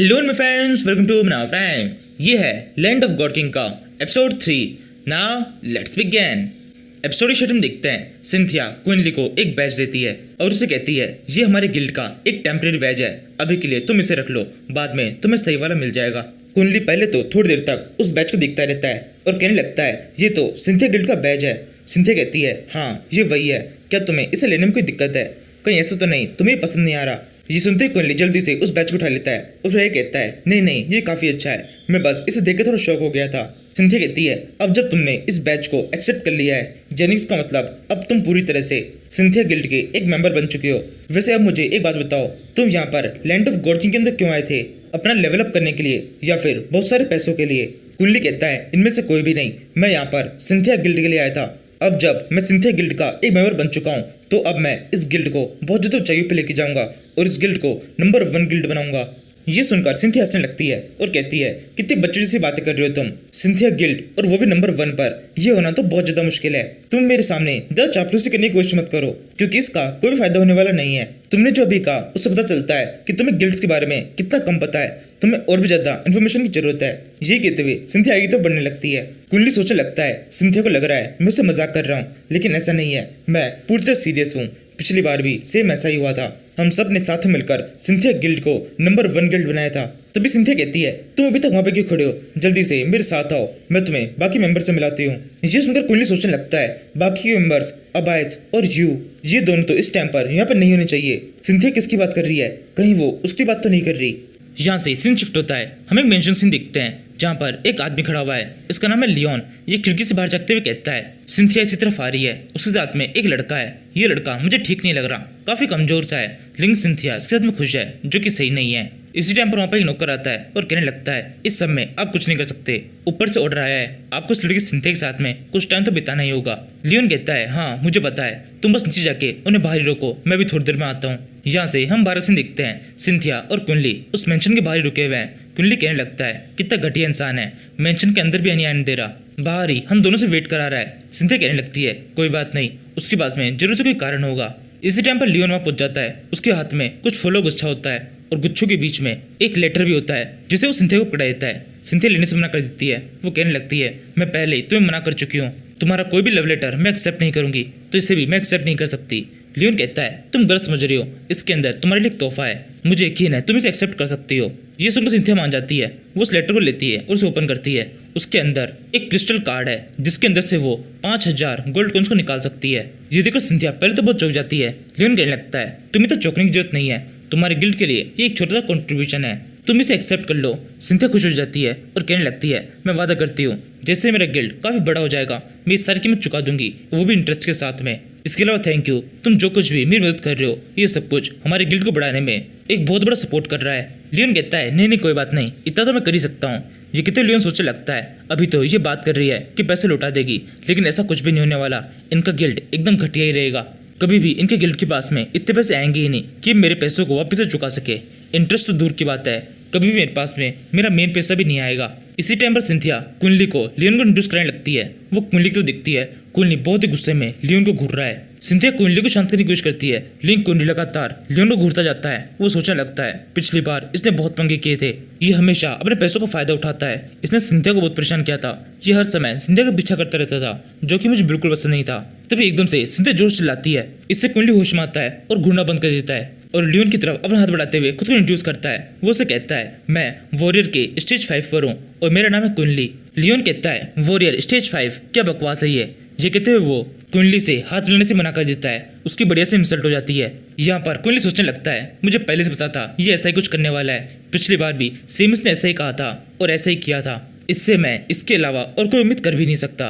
Hello my friends, welcome to Manav Prime. ये है land of god king का episode 3। Now let's begin. Episode की शुरुआत में देखते हैं सिंथिया क्विनली को एक बैज देती है और उसे कहती है ये हमारे गिल्ड का एक टेम्परेरी बैज है, अभी के लिए तुम इसे रख लो, बाद में तुम्हें सही वाला मिल जाएगा। क्विनली पहले तो थोड़ी देर तक उस बैज को देखता रहता है और कहने लगता है ये तो सिंथिया गिल्ड का बैज है। सिंथिया कहती है हाँ ये वही है, क्या तुम्हें इसे लेने में कोई दिक्कत है? कहीं ऐसा तो नहीं तुम्हें पसंद नहीं आ रहा? ये सुनते ही क्विनली जल्दी से उस बैच को उठा लेता है और फिर कहता है नहीं नहीं ये काफी अच्छा है, मैं बस इसे देख के थोड़ा शौक हो गया था। सिंथिया कहती है अब जब तुमने इस बैच को एक्सेप्ट कर लिया है जेनिक्स का मतलब अब तुम पूरी तरह से सिंथिया गिल्ड के एक मेंबर बन चुके हो। वैसे अब मुझे एक बात बताओ, तुम यहाँ पर लैंड ऑफ गॉड किंग के अंदर क्यों आए थे? अपना लेवल अप करने के लिए या फिर बहुत सारे पैसों के लिए? क्विनली कहता है इनमें से कोई भी नहीं, मैं यहाँ पर सिंथिया गिल्ड के लिए आया था। अब जब मैं सिंथिया गिल्ड का एक मेंबर बन चुका हूँ तो अब मैं इस गिल्ड को बहुत ज़्यादा ऊंचाइयों पे लेके जाऊंगा और इस गिल्ड को नंबर 1 गिल्ड बनाऊंगा। ये सुनकर सिंथिया हंसने लगती है और कहती है कितनी बच्चे जैसी बातें कर रहे हो तुम, सिंथिया गिल्ड और वो भी नंबर 1 पर, ये होना तो बहुत ज्यादा मुश्किल है। तुम मेरे सामने ज्यादा चापलूसी करने की कोशिश मत करो क्योंकि इसका कोई भी फायदा होने वाला नहीं है। तुमने जो अभी कहा उससे पता चलता है कि तुम्हें गिल्ड्स के बारे में कितना कम पता है, तुम्हें और भी ज्यादा इन्फॉर्मेशन की जरूरत है। ये कहते हुए सिंथिया आगे तो बढ़ने लगती है। क्विनली सोचने लगता है सिंथिया को लग रहा है मैं उससे मजाक कर रहा हूँ, लेकिन ऐसा नहीं है, मैं पूरी तरह सीरियस हूँ। पिछली बार भी सेम ऐसा ही हुआ था, हम सब ने साथ में मिलकर सिंथिया गिल्ड को नंबर 1 गिल्ड बनाया था। तभी सिंथिया कहती है तुम अभी तक वहाँ पे क्यों खड़े हो, जल्दी से मेरे साथ आओ, मैं तुम्हें बाकी मेंबर से मिलाती हूँ। ये सुनकर क्विनली सोचने लगता है बाकी के मेंबर्स अबायस और ये दोनों तो इस टाइम पर यहाँ पर नहीं होने चाहिए। सिंथिया किसकी बात कर रही है, कहीं वो उसकी बात तो नहीं कर रही? यहाँ से सीन शिफ्ट होता है, हमें एक मेंशन सीन दिखते हैं जहाँ पर एक आदमी खड़ा हुआ है, इसका नाम है लियोन। ये खिड़की से बाहर झाँकते हुए कहता है सिंथिया इसी तरफ आ रही है, उसके साथ में एक लड़का है, ये लड़का मुझे ठीक नहीं लग रहा, काफी कमजोर सा है, लेकिन सिंथिया इसके साथ में खुश है जो कि सही नहीं है। इसी टाइम पर वहाँ पर एक नौकर आता है और कहने लगता है इस सब में आप कुछ नहीं कर सकते, ऊपर से ऑर्डर आया है, आपको इस लड़की सिंथिया के साथ में कुछ टाइम तो बिताना ही होगा। लियोन कहता है हाँ मुझे पता है, तुम बस नीचे जाके उन्हें बाहर रोको, मैं भी थोड़ी देर में आता हूँ। यहाँ से हम 12 सीन देखते हैं सिंथिया और क्विनली उस मेंशन के बाहर ही रुके हुए हैं। क्विनली कहने लगता है कितना घटिया इंसान है, मेंशन के अंदर भी नहीं आने दे रहा, बाहर ही हम दोनों से वेट करा रहा है। सिंथिया कहने लगती है कोई बात नहीं, उसके पास में जरूर से कोई कारण होगा। इसी टाइम पर लियोन वहाँ पहुंच जाता है, उसके हाथ में कुछ फूलों गुच्छा होता है और गुच्छों के बीच में एक लेटर भी होता है जिसे वो सिंथिया को पकड़ा देता है। सिंथिया लेने से मना कर देती है, वो कहने लगती है मैं पहले ही तुम्हें मना कर चुकी हूँ, तुम्हारा कोई भी लव लेटर मैं एक्सेप्ट नहीं करूंगी, तो इसे भी मैं एक्सेप्ट नहीं कर सकती। लियोन कहता है तुम गलत समझ रही हो, इसके अंदर तुम्हारे लिए एक तोहफा है, मुझे यकीन है तुम इसे एक्सेप्ट कर सकती हो। ये सुनकर सिंथिया मान जाती है, वो उस लेटर को लेती है और उसे ओपन करती है। उसके अंदर एक क्रिस्टल कार्ड है जिसके अंदर से वो 5000 गोल्ड कॉइंस को निकाल सकती है। ये देखकर सिंथिया पहले तो बहुत चौंक जाती है। लियोन कहने लगता है तुम्हें तो चौंकने की जरूरत नहीं है, तुम्हारे गिल्ड के लिए ये एक छोटा सा कंट्रीब्यूशन है, तुम इसे एक्सेप्ट कर लो। सिंथिया खुश हो जाती है और कहने लगती है मैं वादा करती हूँ जैसे मेरा गिल्ड काफी बड़ा हो जाएगा मैं इस सारी कीमत चुका दूंगी, वो भी इंटरेस्ट के साथ में। इसके अलावा थैंक यू, तुम जो कुछ भी मेरी मदद कर रहे हो ये सब कुछ हमारे गिल्ड को बढ़ाने में एक बहुत बड़ा सपोर्ट कर रहा है। लियोन कहता है नहीं नहीं कोई बात नहीं, इतना तो मैं कर ही सकता हूँ। ये कितने लियोन सोचने लगता है अभी तो ये बात कर रही है कि पैसे लौटा देगी, लेकिन ऐसा कुछ भी नहीं होने वाला, इनका गिल्ड एकदम घटिया ही रहेगा, कभी भी इनके गिल्ड के पास में इतने पैसे आएंगे ही नहीं कि मेरे पैसों को वापस से चुका सके। इंटरेस्ट तो दूर की बात है, कभी भी मेरे पास में मेरा मेन पैसा भी नहीं आएगा। इसी टाइम पर सिंथिया क्विनली को लियोन को इंट्रोड्यूस करने लगती है, वो क्विनली को तो दिखती है, क्विनली बहुत ही गुस्से में लियोन को घूर रहा है। सिंथिया क्विनली को शांत करने की कोशिश करती है, लेकिन क्विनली लगातार लियोन को घूरता जाता है। वो सोचने लगता है पिछली बार इसने बहुत पंगे किए थे, ये हमेशा अपने पैसों का फायदा उठाता है, इसने सिंथिया को बहुत परेशान किया था, ये हर समय सिंथिया का पीछा करता रहता था जो कि मुझे बिल्कुल पसंद नहीं था। तभी एकदम से सिंथिया जोर से चिल्लाती है, इससे क्विनली होश में आता है और घूरना बंद कर देता है और लियोन की तरफ अपना हाथ बढ़ाते हुए खुद को इंट्रोड्यूस करता है। वो उसे कहता है मैं वॉरियर के स्टेज 5 पर हूँ और मेरा नाम है क्विनली। लियोन कहता है वॉरियर स्टेज 5 क्या बकवास है ये कहते हुए वो क्विनली से हाथ मिलाने से मना कर देता है, उसकी बढ़िया से इंसल्ट हो जाती है। यहाँ पर क्विनली सोचने लगता है मुझे पहले से पता था ये ऐसा ही कुछ करने वाला है, पिछली बार भी सेमिस ने ऐसा ही कहा था और ऐसा ही किया था, इससे मैं इसके अलावा और कोई उम्मीद कर भी नहीं सकता।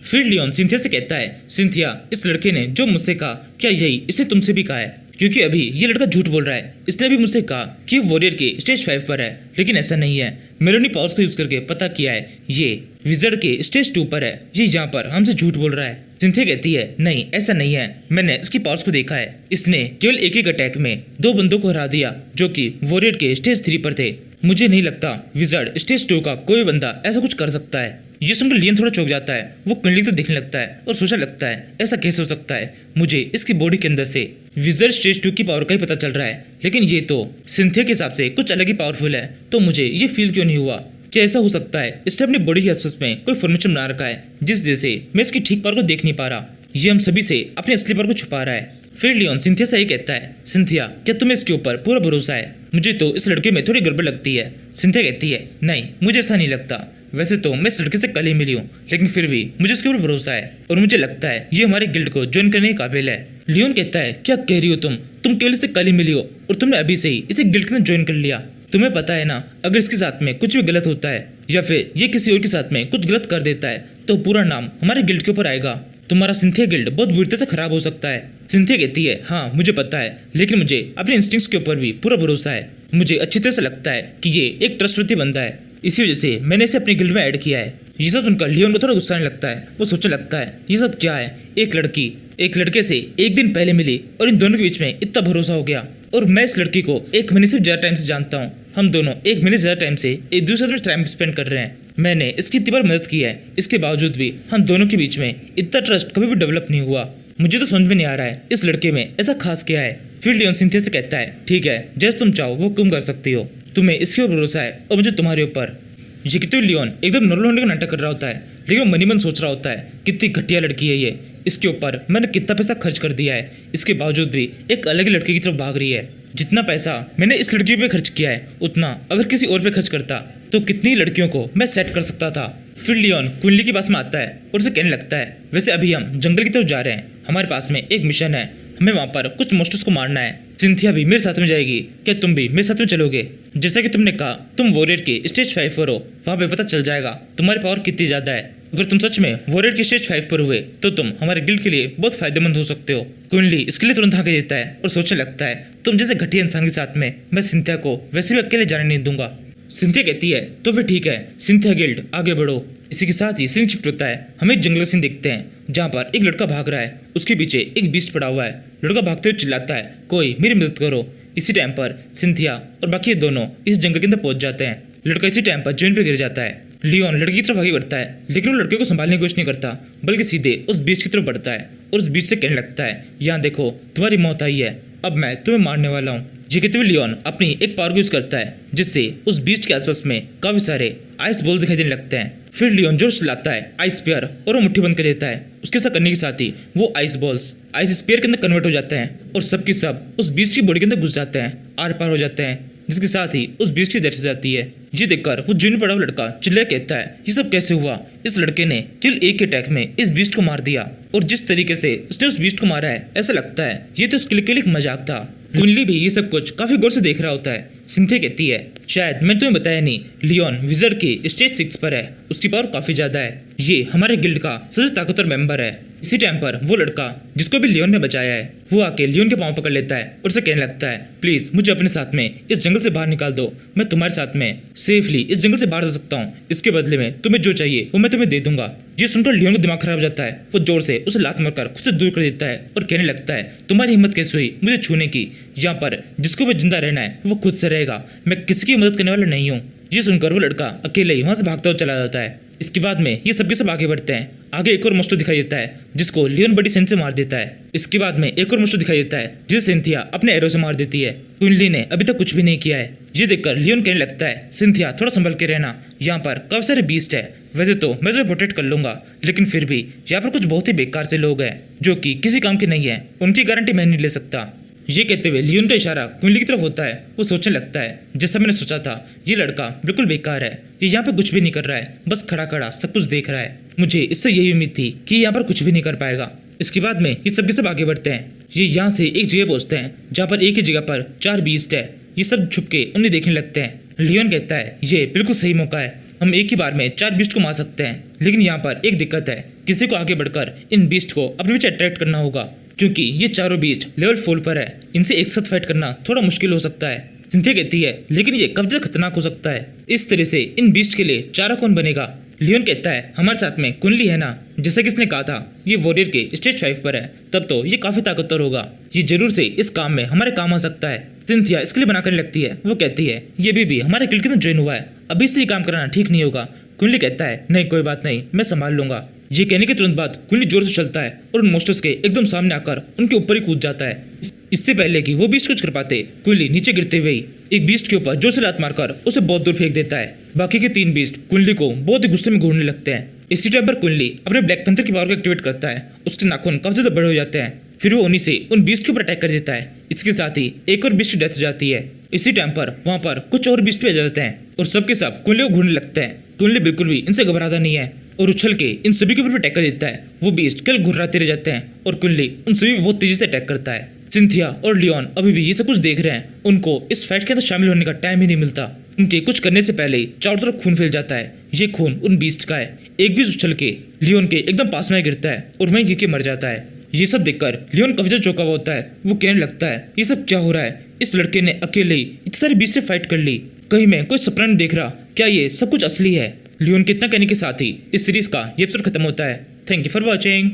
फिर लियोन सिंथिया से कहता है सिंथिया इस लड़के ने जो मुझसे कहा क्या यही इसे तुमसे भी कहा है, क्योंकि अभी ये लड़का झूठ बोल रहा है, इसने भी मुझसे कहा कि वॉरियर के स्टेज 5 पर है, लेकिन ऐसा नहीं है, मैंने अपनी पावर्स को यूज करके पता किया है ये विजर्ड के स्टेज 2 पर है, ये यहाँ पर हमसे झूठ बोल रहा है। सिंथिया कहती है नहीं ऐसा नहीं है, मैंने इसकी पावर्स को देखा है, इसने केवल एक अटैक में 2 बंदों को हरा दिया जो कि वॉरियर के स्टेज 3 पर थे, मुझे नहीं लगता विजर्ड स्टेज 2 का कोई बंदा ऐसा कुछ कर सकता है। ये सुनकर लियोन थोड़ा चौंक जाता है। वो क्विनली तो देखने लगता है और सोचने लगता है ऐसा कैसे हो सकता है, मुझे इसकी बॉडी के अंदर से विजर स्टेज 2 की पावर का ही पता चल रहा है, लेकिन ये तो सिंथिया के हिसाब से कुछ अलग ही पावरफुल है, तो मुझे ये फील क्यों नहीं हुआ? क्या ऐसा हो सकता है इसने अपनी बॉडी के आसपास में कोई फॉर्मेशन बना रखा है जिस वजह से मैं इसकी ठीक पावर को देख नहीं पा रहा? ये हम सभी से अपनी असली पावर को छुपा रहा है। फिर लियोन सिंथिया से ही कहता है, सिंथिया क्या तुम्हें इसके ऊपर पूरा भरोसा है? मुझे तो इस लड़के में थोड़ी गड़बड़ लगती है। सिंथिया कहती है, नहीं मुझे ऐसा नहीं लगता, वैसे तो मैं इस लड़के से कल ही मिली हूँ, लेकिन फिर भी मुझे इसके ऊपर भरोसा है और मुझे लगता है ये हमारे गिल्ड को ज्वाइन करने के काबिल है। लियोन कहता है, क्या कह रही हो तुम केवल इससे कल ही मिली हो और तुमने अभी से ही इसे गिल्ड के अंदर ज्वाइन कर लिया। तुम्हें पता है ना, अगर इसके साथ में कुछ भी गलत होता है या फिर ये किसी और के साथ में कुछ गलत कर देता है तो पूरा नाम हमारे गिल्ड के ऊपर आएगा। तुम्हारा सिंथिया गिल्ड बहुत बुरी तरह से खराब हो सकता है। सिंथिया कहती है, हाँ मुझे पता है, लेकिन मुझे अपने इंस्टिंक्ट्स के ऊपर भी पूरा भरोसा है। मुझे अच्छी तरह से लगता है कि ये एक ट्रस्टवर्दी बंदा है, इसी वजह से मैंने इसे अपनी गिल्ड में ऐड किया है। ये सब सुनकर लियोन को थोड़ा गुस्सा आने लगता है। वो सोचने लगता है ये सब क्या है, एक लड़की एक लड़के से एक दिन पहले मिली और इन दोनों के बीच में इतना भरोसा हो गया, और मैं इस लड़की को 1 महीने से ज्यादा टाइम से जानता हूँ। हम दोनों 1 महीने से ज्यादा टाइम से एक दूसरे में टाइम स्पेंड कर रहे हैं। मैंने इसकी इतनी बार मदद की है, इसके बावजूद भी हम दोनों के बीच में इतना ट्रस्ट कभी भी डेवलप नहीं हुआ। मुझे तो समझ में नहीं आ रहा है इस लड़के में ऐसा खास क्या है। फिर लियोन सिंथिया से कहता है, ठीक है जैसे तुम चाहो वो तुम कर सकती हो, तुम्हें इसके ऊपर भरोसा है और मुझे तुम्हारे ऊपर। ये कितने लियोन एकदम नॉर्मल होने का नाटक कर रहा होता है, लेकिन वो मनी मन सोच रहा होता है कितनी घटिया लड़की है ये, इसके ऊपर मैंने कितना पैसा खर्च कर दिया है, इसके बावजूद भी एक अलग ही लड़के की तरफ भाग रही है। जितना पैसा मैंने इस लड़की पे खर्च किया है उतना अगर किसी और पे खर्च करता तो कितनी लड़कियों को मैं सेट कर सकता था। फिर लियोन क्विनली के पास में आता है और उसे कहने लगता है, वैसे अभी हम जंगल की तरफ जा रहे हैं, हमारे पास में एक मिशन है, हमें वहाँ पर कुछ मॉन्स्टर्स को मारना है। सिंथिया भी मेरे साथ में जाएगी, क्या तुम भी मेरे साथ में चलोगे? जैसा कि तुमने कहा तुम वॉरियर के स्टेज 5 पर हो, वहाँ पे पता चल जाएगा तुम्हारी पावर कितनी ज़्यादा है। अगर तुम सच में वॉरियर के स्टेज 5 पर हुए तो तुम हमारे गिल्ड के लिए बहुत फायदेमंद हो सकते हो। क्विनली इसके लिए तुरंत आगे देता है और सोचने लगता है, तुम जैसे घटिया इंसान के साथ में मैं सिंथिया को वैसे भी अकेले जाने नहीं दूंगा। सिंथिया कहती है, तो फिर ठीक है सिंथिया गिल्ड आगे बढ़ो। इसी के साथ ही सीन शिफ्ट होता है। हम एक जंगल सीन देखते हैं जहाँ पर एक लड़का भाग रहा है, उसके पीछे एक बीस्ट पड़ा हुआ है। लड़का भागते हुए चिल्लाता है, कोई मेरी मदद करो। इसी टाइम पर सिंथिया और बाकी दोनों इस जंगल के अंदर पहुंच जाते हैं। लड़का इसी टाइम पर जमीन पर गिर जाता है। लियोन लड़की की तरफ आगे बढ़ता है, लेकिन वो लड़के को संभालने की कोशिश नहीं करता, बल्कि सीधे उस बीच की तरफ बढ़ता है और उस बीच से कहने लगता है, यहाँ देखो तुम्हारी मौत आई है, अब मैं तुम्हें मारने वाला हूँ। ये कहते हुए लियोन अपनी एक पावर को यूज करता है जिससे उस बीच के आसपास में काफी सारे आइस बॉल दिखाई देने लगते हैं। फिर लियोन जोर से लाता है आइस स्पीयर और वो मुट्ठी बंद कर देता है। उसके साथ करने के साथ ही वो आइस बॉल्स आइस स्पीयर के अंदर कन्वर्ट हो जाते हैं और सबके सब उस बीच की बॉडी के अंदर घुस जाते हैं, आर पार हो जाते हैं, जिसके साथ ही उस बीच की डेथ हो जाती है। ये देखकर वो जून पड़ा हुआ लड़का चिल्ला कहता है, ये सब कैसे हुआ? इस लड़के ने केवल एक अटैक में इस बीस्ट को मार दिया, और जिस तरीके से उसने उस बीस्ट को मारा है ऐसा लगता है ये तो उसके लिए एक मजाक था। क्विनली भी ये सब कुछ काफी गौर से देख रहा होता है। सिंथिया कहती है, शायद मैंने तुम्हें बताया नहीं, लियोन विजर के स्टेज 6 पर है, उसकी पावर काफी ज्यादा है, ये हमारे गिल्ड का सबसे ताकतवर मेंबर है। इसी टाइम पर वो लड़का जिसको भी लियोन ने बचाया है वो आके लियोन के पांव पकड़ लेता है और उसे कहने लगता है, प्लीज मुझे अपने साथ में इस जंगल से बाहर निकाल दो, मैं तुम्हारे साथ में सेफली इस जंगल से बाहर जा सकता हूँ, इसके बदले में तुम्हें जो चाहिए वो मैं तुम्हें दे दूंगा। ये सुनकर लियोन का दिमाग खराब हो जाता है। वो जोर से उसे लात मारकर खुद से दूर कर देता है और कहने लगता है, तुम्हारी हिम्मत कैसे हुई मुझे छूने की? यहाँ पर जिसको भी जिंदा रहना है वो खुद से रहेगा, मैं किसी की मदद करने वाला नहीं हूँ। ये सुनकर वो लड़का अकेले ही वहां से भागता हुआ चला जाता है। इसके बाद में ये सबके सब आगे बढ़ते हैं। आगे एक और मॉन्स्टर दिखाई देता है जिसको लियोन बड़ी सेंस से मार देता है। इसके बाद में एक और मॉन्स्टर दिखाई देता है जिसे सिंथिया अपने एरो से मार देती है। क्विनली ने अभी तक कुछ भी नहीं किया है। ये देखकर लियोन कहने लगता है, सिंथिया थोड़ा संभल के रहना, यहाँ पर काफी सारे बीस्ट है, वैसे तो मैं तुम्हें प्रोटेक्ट कर लूंगा, लेकिन फिर भी यहाँ पर कुछ बहुत ही बेकार से लोग हैं जो कि किसी काम के नहीं है, उनकी गारंटी मैं नहीं ले सकता। ये कहते हुए लियोन का इशारा क्विनली की तरफ होता है। वो सोचने लगता है, जैसा मैंने सोचा था ये लड़का बिल्कुल बेकार है, ये यहाँ पे कुछ भी नहीं कर रहा है, बस खड़ा खड़ा सब कुछ देख रहा है। मुझे इससे यही उम्मीद थी कि यहाँ पर कुछ भी नहीं कर पाएगा। इसके बाद में ये सब के सब आगे बढ़ते हैं। ये यहाँ से एक जगह पहुँचते हैं जहाँ पर एक ही जगह पर 4 बीस्ट है। ये सब छुप के उन्हें देखने लगते हैं। लियोन कहता है, ये बिल्कुल सही मौका है, हम एक ही बार में 4 बीस्ट को मार सकते हैं, लेकिन यहाँ पर एक दिक्कत है, किसी को आगे बढ़कर इन बीस्ट को अपने पीछे अट्रैक्ट करना होगा, क्योंकि ये चारों बीस्ट लेवल 4 पर है, इनसे एक साथ फाइट करना थोड़ा मुश्किल हो सकता है। सिंथिया कहती है, लेकिन ये कब ज्यादा खतरनाक हो सकता है, इस तरह से इन बीस्ट के लिए चारा कौन बनेगा? लियोन कहता है, हमारे साथ में क्विनली है ना, जैसा कि इसने कहा था ये वॉरियर के स्टेज 5 पर है, तब तो ये काफी ताकतवर होगा, ये जरूर से इस काम में हमारे काम आ सकता है। सिंथिया इसके लिए बना करने लगती है। वो कहती है, ये भी हमारे गिल्ड के अंदर ज्वाइन हुआ है, अभी से ही काम कराना ठीक नहीं होगा, कुंडली कहता है नहीं कोई बात नहीं, मैं संभाल लूंगा। ये कहने के तुरंत बाद कुंडली जोर से चलता है और उन मोस्टर्स के एकदम सामने आकर उनके ऊपर ही कूद जाता है। इससे पहले कि वो बीस्ट कुछ कर पाते, कुंडली नीचे गिरते हुए एक बीस्ट के ऊपर जोर से लात मारकर उसे बहुत दूर फेंक देता है। बाकी के 3 बीस्ट कुंडली को बहुत ही गुस्से में घूरने लगते हैं। इसी टाइम पर कुंडली अपने ब्लैक पैंथर की पावर को एक्टिवेट करता है। उसके नाखून काफी ज्यादा बड़े हो जाते हैं। फिर वो उन्हीं से उन बीस्ट के ऊपर अटैक कर देता है। इसके साथ ही एक और बीस्ट की डेथ हो जाती है। इसी टाइम पर वहाँ पर कुछ और बीस्ट भी आ जाते हैं और सबके सब कुंडली को घूरने लगते हैं। कुंडली बिल्कुल भी इनसे घबराता नहीं है और उछल के इन सभी के ऊपर अटैक कर देता है। वो बीस्ट कल घुर्राते रह जाते हैं और कुंडली उन सभी पे बहुत तेजी से अटैक करता है। सिंथिया और लियोन अभी भी ये सब कुछ देख रहे हैं। उनको इस फाइट के अंदर शामिल होने का टाइम ही नहीं मिलता। उनके कुछ करने से पहले ही चारों तरफ खून फैल जाता है। ये खून उन बीस्ट का है। एक बीस्ट उछल के लियोन के एकदम पास में गिरता है और वहीं गिर के मर जाता है। ये सब देखकर लियोन काफी ज्यादा चौंका हुआ होता है। वो कहने लगता है ये सब क्या हो रहा है? इस लड़के ने अकेले ही इतनी सारी बीस्ट से फाइट कर ली। कहीं मैं कोई सपना नहीं देख रहा? क्या ये सब कुछ असली है? लियोन के इतना कहने के साथ ही इस सीरीज का ये एपिसोड खत्म होता है। Thank you for watching.